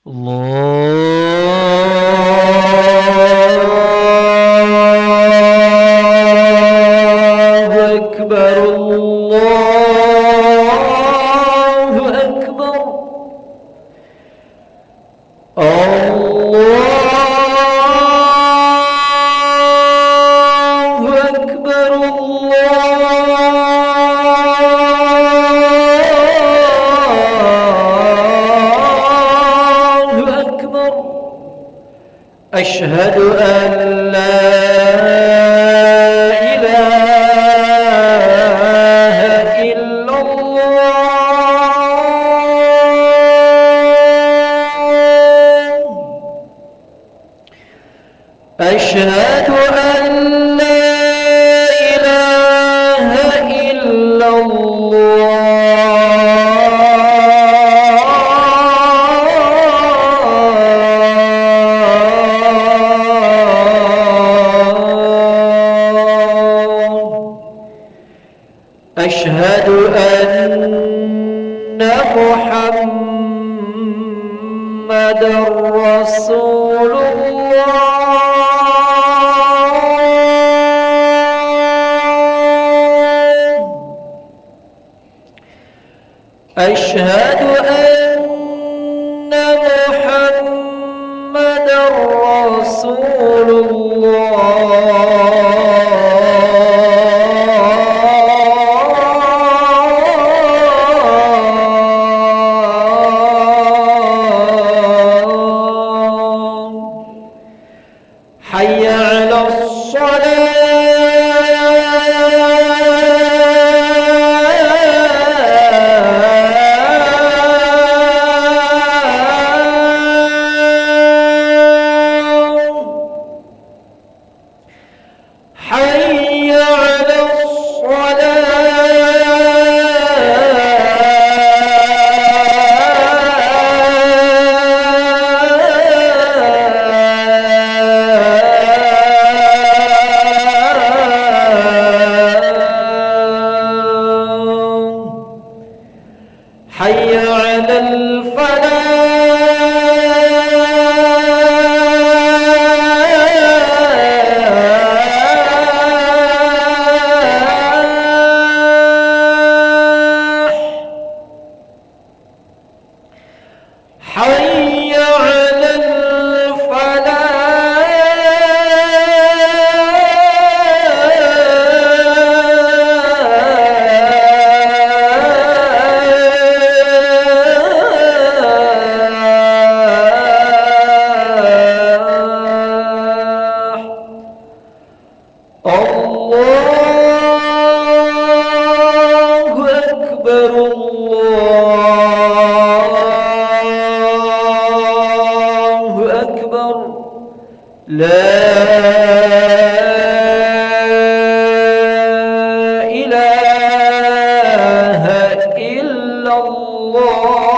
الله أكبر الله أكبر الله أكبر الله أكبر أشهد أن لا إله إلا الله أشهد أن لا إله إلا الله أشهد أن محمدًا رسول الله أشهد أن محمدًا رسول الله حي على الصلاة حي على الصلاة حي على الفلاح حي على الفلاح الله أكبر الله أكبر لا إله إلا الله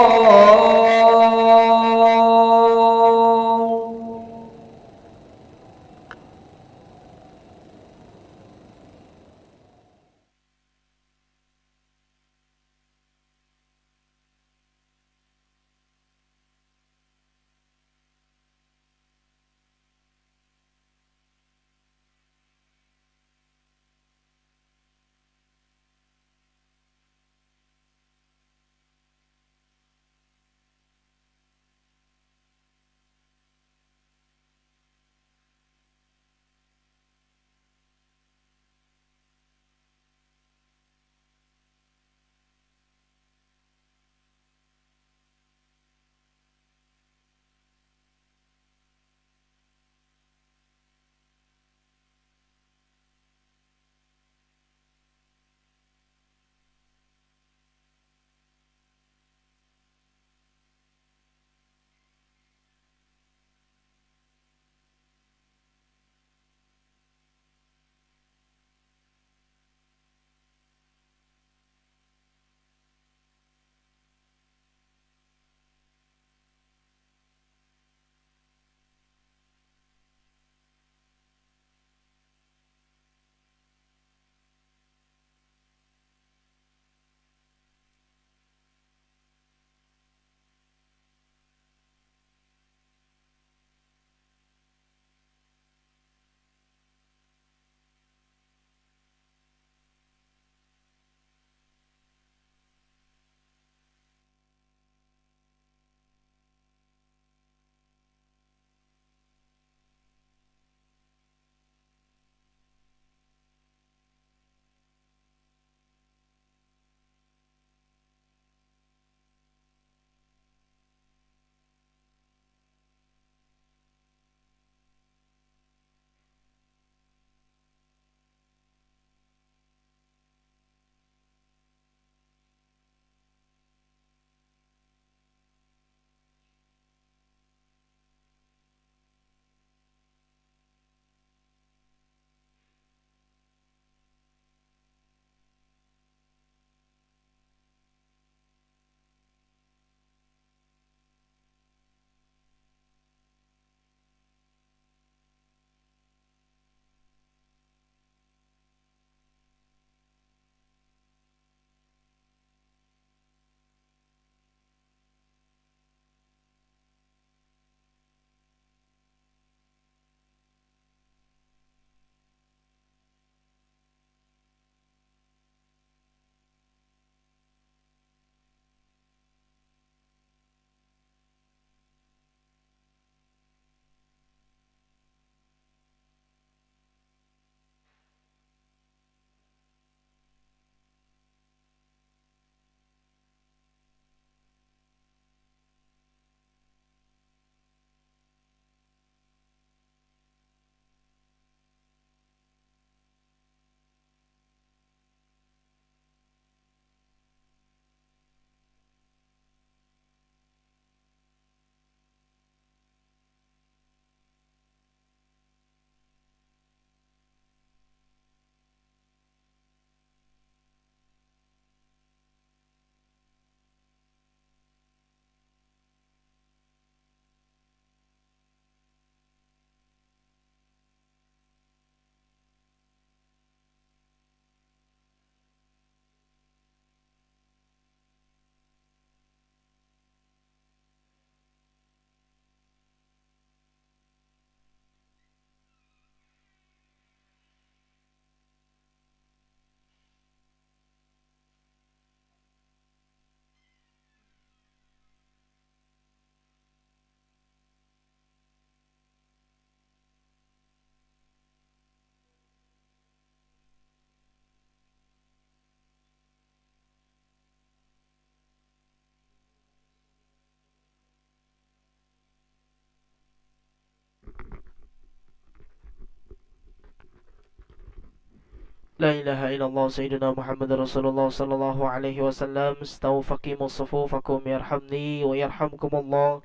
لا إله إلا الله سيدنا محمد رسول الله صلى الله عليه وسلم. استووا فقيموا صفوفكم يرحمني ويرحمكم الله،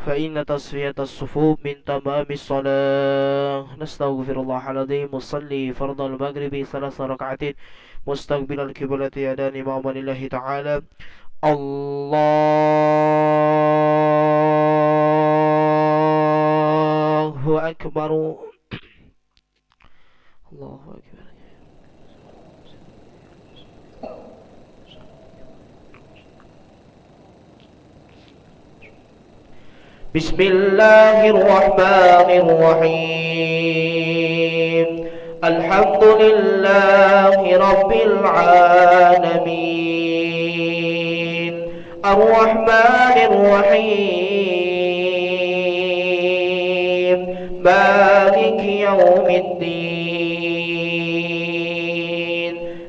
فإن تصفية الصفوف من تمام الصلاة. نستغفر الله العظيم. مصلي فرض المغرب 3 ركعات مستقبل القبلة يدان إماما لله تعالى. الله أكبر. الله أكبر. بسم الله الرحمن الرحيم. الحمد لله رب العالمين، الرحمن الرحيم، مالك يوم الدين.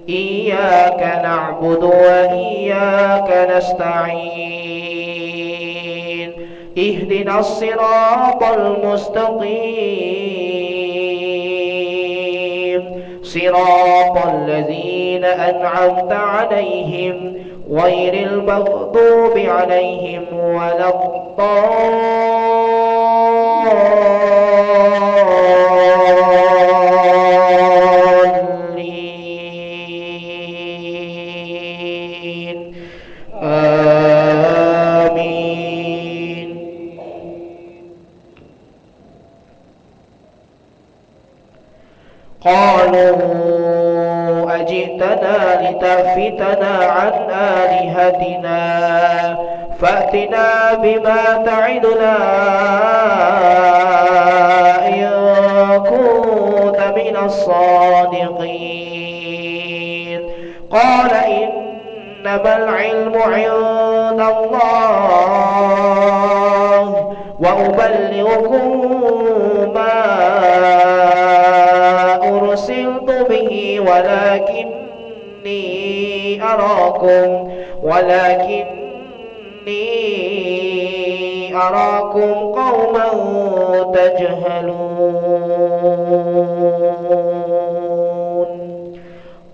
إياك نعبد وإياك نستعين. اهدنا الصراط المستقيم، صراط الذين أنعمت عليهم غير المغضوب عليهم ولا الضالين. آمين. قالوا أجئتنا لتلفتنا عن آلهتنا فأتنا بما تعدنا إن كنت من الصادقين. قال إنما العلم عند الله وأبلغكم ما أرسلت به ولكني أراكم قوما تجهلون.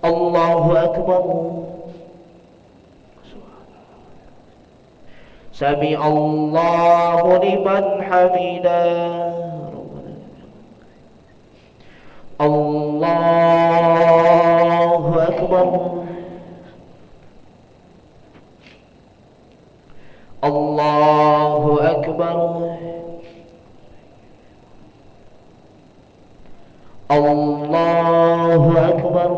الله أكبر. سمع الله لمن حمده. الله أكبر. الله أكبر. الله أكبر.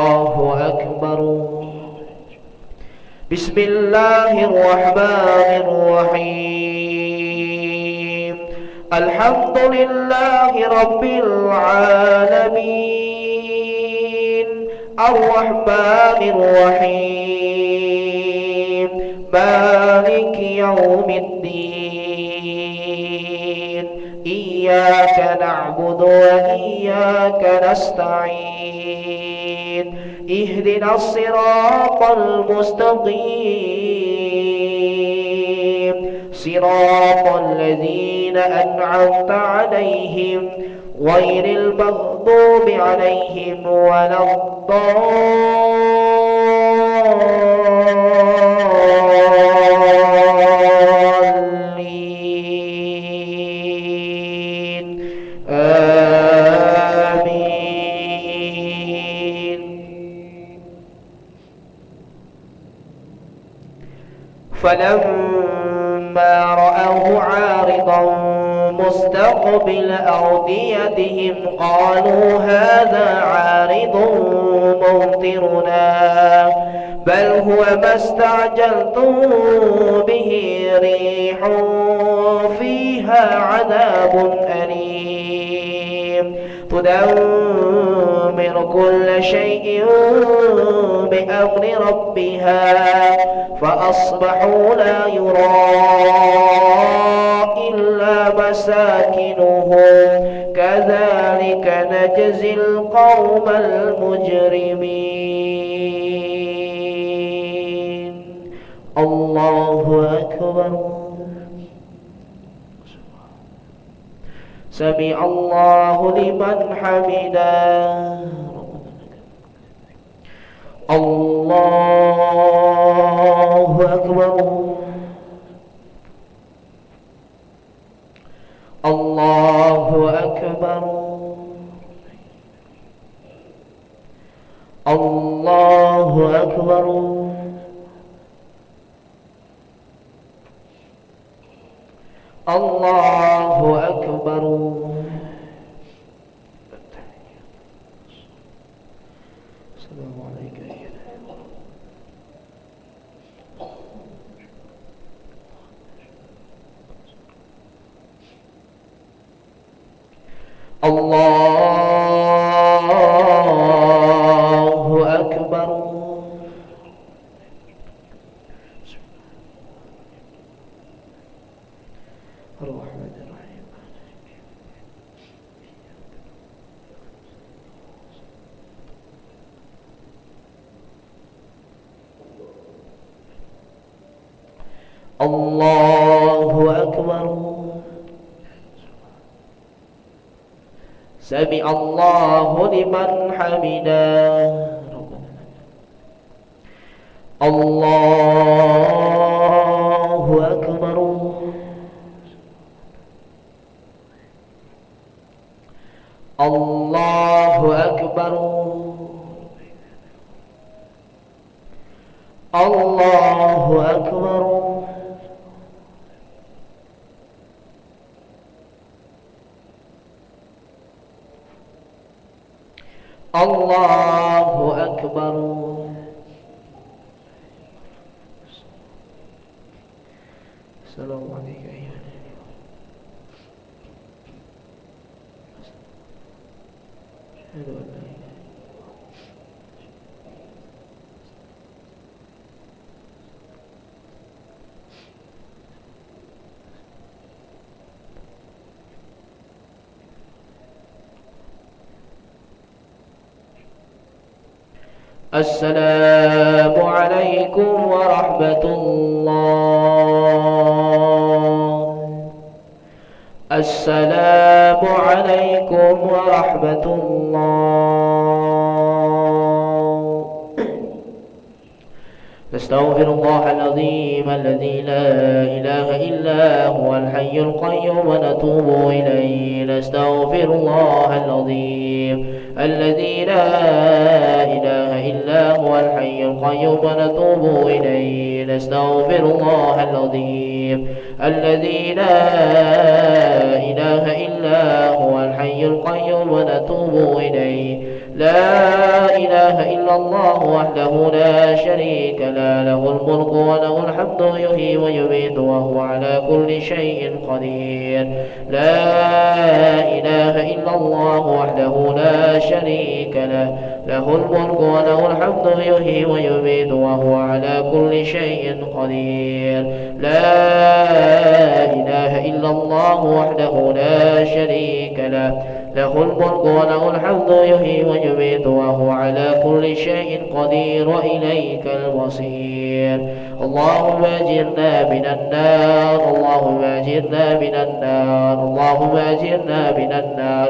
الله أكبر. بسم الله الرحمن الرحيم. الحمد لله رب العالمين، الرحمن الرحيم، مالك يوم الدين. إياك نعبد وإياك نستعين. اهدنا الصراط المستقيم، صراط الذين أنعمت عليهم غير المغضوب عليهم ولا الضالين. آمين. فلما رأوه عارضا مستقبل أوديتهم قالوا هذا عارض ممطرنا بل هو ما استعجلتم به ريح فيها عذاب أليم تدمر كل شيء بأمر ربها فأصبحوا لا يرى إلا مساكنهم كذلك نجزي القوم المجرمين. الله أكبر. سمع الله لمن حمده الله أكبر الله أكبر الله أكبر الله أكبر السلام عليك الله أكبر الرحمن الرحيم الله أكبر سمع الله لمن حمده الله أكبر الله أكبر الله أكبر الله أكبر السلام عليك أيها أشهد أن لا إله السلام عليكم ورحمة الله السلام عليكم ورحمة الله نستغفر الله العظيم الذي لا إله إلا هو الحي القيوم ونتوب إليه نستغفر الله العظيم الذي لا إله إلا هو الحي القيوم ونتوب إليه نستغفر الله العظيم الذي لا إله إلا هو الحي القيوم ونتوب إليه لا إله إلا الله وحده لا شريك له له الملك وله الحمد يحيي ويميت وهو على كل شيء قدير لا إله إلا الله وحده لا شريك له له الملك وله الحمد يحيي ويميت وهو على كل شيء قدير لا إله إلا الله وحده لا شريك له له الملك وله الحمد يحيي ويميت وهو على كل شيء قدير وإليك المصير اللهم أجرنا من النار اللهم أجرنا من النار اللهم أجرنا من النار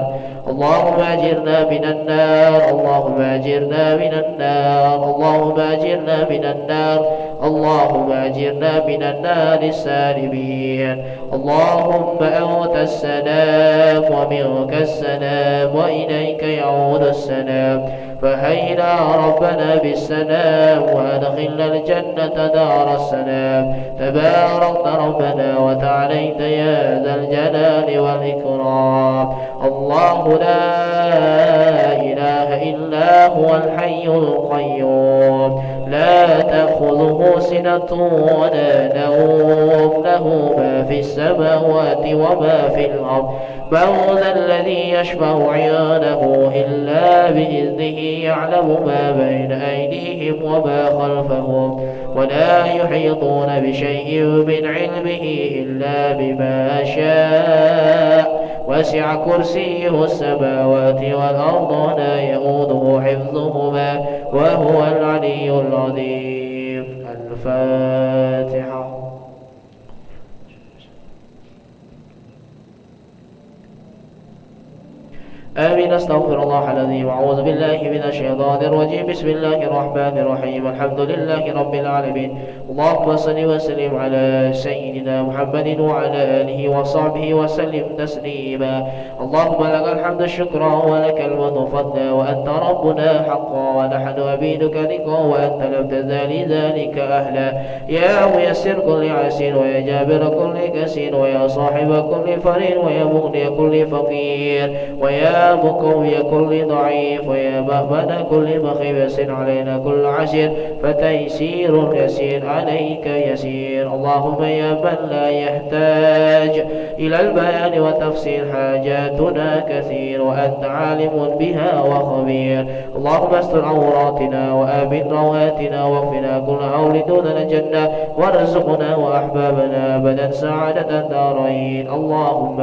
اللهم أجرنا من النار اللهم أجرنا من النار اللهم أجرنا من النار اللهم أجرنا من النار السالمين اللهم أنت السلام ومنك السلام وإليك يعود السلام فهينا ربنا بالسلام وأدخلنا الجنة دار السلام تبارك ربنا وتعاليت يا ذا الجلال والإكرام الله لا إله إلا هو الحي القيوم لا تأخذه سنة ولا نوم له ما في السماوات وما في الأرض من ذا الذي يشفع عنده إلا بإذنه يعلم ما بين أيديهم وما خلفهم ولا يحيطون بشيء من علمه إلا بما شاء وسع كرسيه السماوات والأرض ولا يؤوده حفظهما وهو العلي العظيم الفاتحة آمين. أستغفر الله العظيم. أعوذ بالله من الشيطان الرجيم. بسم الله الرحمن الرحيم. الحمد لله رب العالمين. اللهم صل وسلم على سيدنا محمد وعلى آله وصحبه وسلم تسليما. اللهم لك الحمد شكرا ولك المنه فضلا، وأنت ربنا حقا ونحن عبيدك رقا، وأنت لم تزال ذلك أهلا. يا ميسر كل عسير، ويا جابر كل كسير، ويا صاحب كل فرير، ويا مغني كل فقير، ويا مقوي كل ضعيف، ويا مأمن كل مخيبس علينا كل عسير، فتيسير يسير عليك يسير. اللهم يا من لا يحتاج إلى البيان وتفسير حاجاتنا كثير، وأنت عالم بها وخبير. اللهم استر عوراتنا وآمن رواتنا، واكفنا كل هول دون الجنة، وارزقنا وأحبابنا أبدا سعادة الدارين. اللهم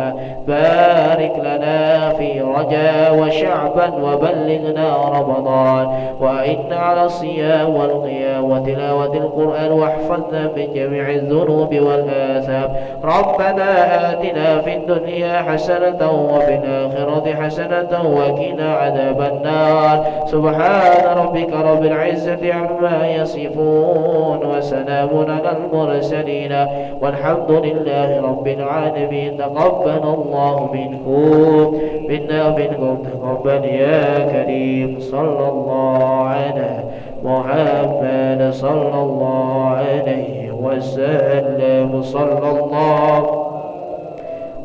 بارك لنا في رجاء وشعبا، وبلغنا رمضان، وإنا على الصيام والقيام وتلاوة القرآن، واحفظنا من جميع الذنوب والآثام. ربنا آتنا في الدنيا حسنة وفي الآخرة حسنة وقنا عذاب النار. سبحان ربك رب العزة عما يصفون، وسلام على المرسلين، والحمد لله رب العالمين. تقبل الله منكم منا ومنكم تقبل يا كريم. صلى الله على محمد صلى الله عليه وسلم. صلى الله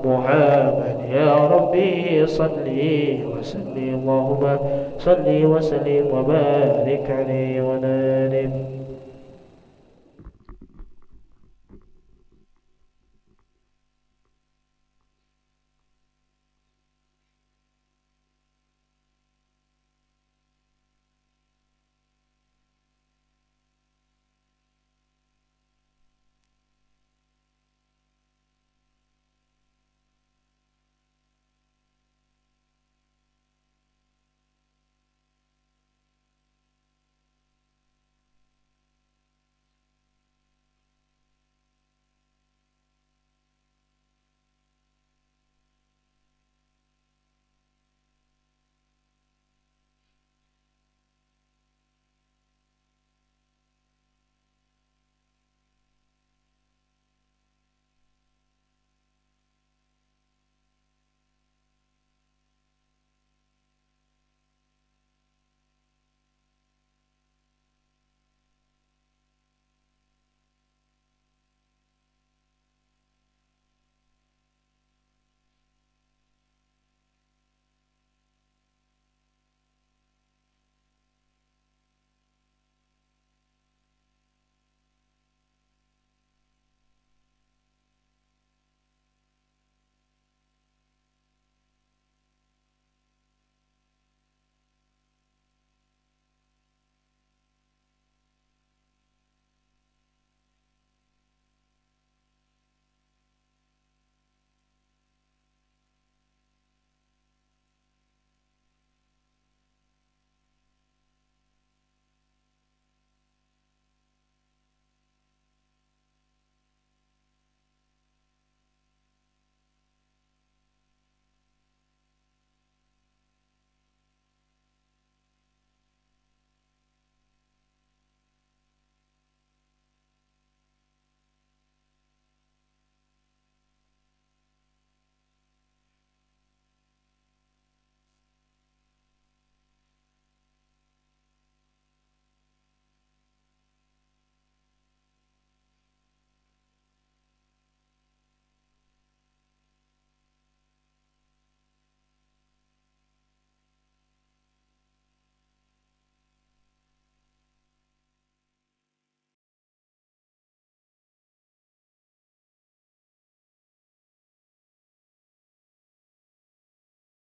محمد يا ربي صلي وسلم. اللهم صلي وسلم وبارك عليه ونادم.